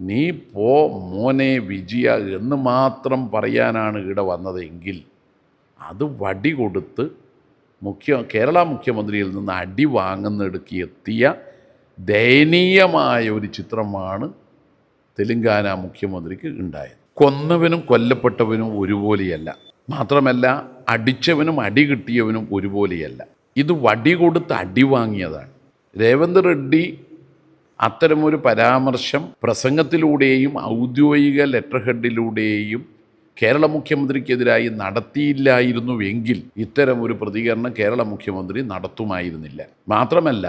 നീ പോ മോനെ വിജയ എന്ന് മാത്രം പറയാനാണ് ഇവിടെ വന്നതെങ്കിൽ അത് വടി കൊടുത്ത് കേരള മുഖ്യമന്ത്രിയിൽ നിന്ന് അടി വാങ്ങുന്നിടയ്ക്ക് എത്തിയ ദയനീയമായ ഒരു ചിത്രമാണ് തെലുങ്കാന മുഖ്യമന്ത്രിക്ക് ഉണ്ടായത്. കൊന്നവനും കൊല്ലപ്പെട്ടവനും ഒരുപോലെയല്ല, മാത്രമല്ല അടിച്ചവനും അടി കിട്ടിയവനും ഒരുപോലെയല്ല. ഇത് വടി കൊടുത്ത് അടി വാങ്ങിയതാണ്. രേവന്ത് റെഡ്ഡി അത്തരമൊരു പരാമർശം പ്രസംഗത്തിലൂടെയും ഔദ്യോഗിക ലെറ്റർ ഹെഡിലൂടെയും കേരള മുഖ്യമന്ത്രിക്കെതിരായി നടത്തിയില്ലായിരുന്നുവെങ്കിൽ ഇത്തരം ഒരു പ്രതികരണം കേരള മുഖ്യമന്ത്രി നടത്തുമായിരുന്നില്ല. മാത്രമല്ല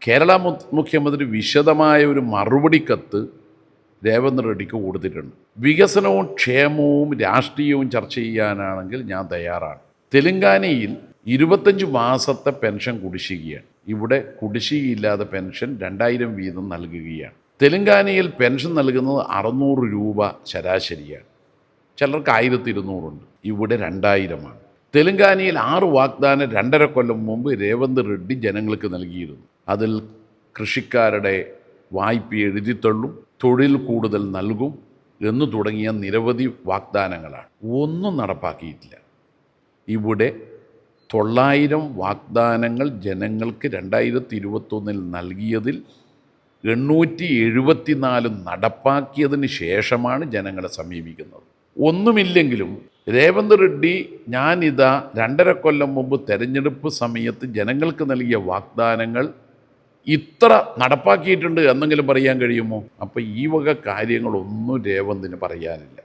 കേരള മുഖ്യമന്ത്രി വിശദമായ ഒരു മറുപടി കത്ത് രേവന്ത് റെഡ്ഡിക്ക് കൊടുത്തിട്ടുണ്ട്. വികസനവും ക്ഷേമവും രാഷ്ട്രീയവും ചർച്ച ചെയ്യാനാണെങ്കിൽ ഞാൻ തയ്യാറാണ്. തെലുങ്കാനയിൽ 25 മാസത്തെ പെൻഷൻ കുടിശ്ശികയാണ്. ഇവിടെ കുടിശ്ശികയില്ലാതെ പെൻഷൻ 2000 വീതം നൽകുകയാണ്. തെലുങ്കാനയിൽ പെൻഷൻ നൽകുന്നത് 600 രൂപ ശരാശരിയാണ്. ചിലർക്ക് 1200 ഉണ്ട്. ഇവിടെ 2000 തെലുങ്കാനയിൽ 6 വാഗ്ദാനം 2.5 കൊല്ലം മുമ്പ് രേവന്ത് റെഡ്ഡി ജനങ്ങൾക്ക് നൽകിയിരുന്നു. അതിൽ കൃഷിക്കാരുടെ വായ്പ എഴുതിത്തള്ളും, തൊഴിൽ കൂടുതൽ നൽകും എന്നു തുടങ്ങിയ നിരവധി വാഗ്ദാനങ്ങളാണ്. ഒന്നും നടപ്പാക്കിയിട്ടില്ല. ഇവിടെ 900 വാഗ്ദാനങ്ങൾ ജനങ്ങൾക്ക് 2021 നൽകിയതിൽ 874 നടപ്പാക്കിയതിന് ശേഷമാണ് ജനങ്ങളെ സമീപിക്കുന്നത്. ഒന്നുമില്ലെങ്കിലും രേവന്ത് റെഡ്ഡി ഞാനിതാ 2.5 കൊല്ലം മുമ്പ് തെരഞ്ഞെടുപ്പ് സമയത്ത് ജനങ്ങൾക്ക് നൽകിയ വാഗ്ദാനങ്ങൾ ഇത്ര നടപ്പാക്കിയിട്ടുണ്ട് എന്നെങ്കിലും പറയാൻ കഴിയുമോ? അപ്പോൾ ഈ വക കാര്യങ്ങളൊന്നും രേവന്തിന് പറയാനില്ല.